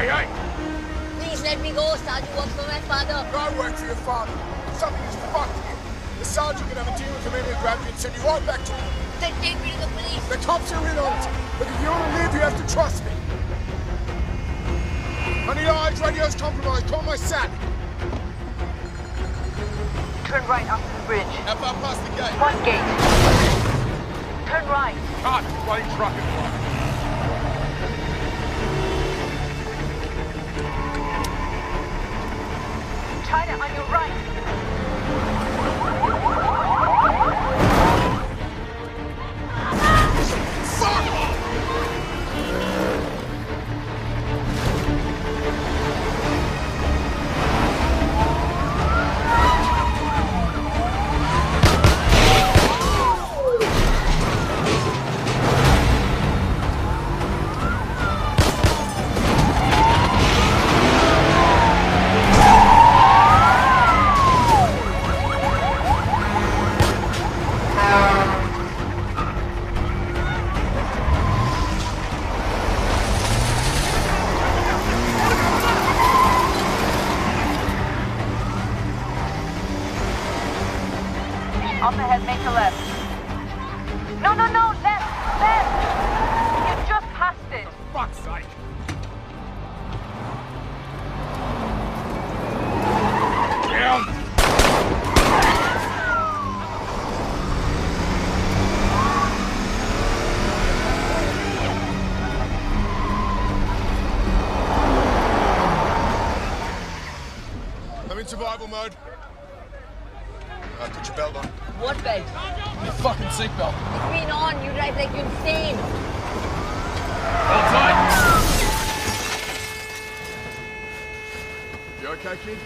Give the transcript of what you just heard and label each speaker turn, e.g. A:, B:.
A: hey!
B: Please let me go. Sergeant works for my father.
A: I work for your father. Something is fucked here. The sergeant can have a deal with him and grab you and send you right back to me.
B: Then take me to the police.
A: The cops are in on it. But if you want to live, you have to trust me. I need eyes, radio's compromised. Call my SAT.
C: Turn right after the bridge.
A: How far past the gate?
C: One gate. Turn right.
A: Cut! Bloody truck in front.
C: China on your right. Up ahead, make a left. No, left! Left! You just passed it.
A: Fuck's sake! Down! I'm in survival mode. Put your belt on.
B: What belt?
A: Your fucking seatbelt.
B: It's been on. You drive like you're insane.
A: Hold tight. You okay, kid?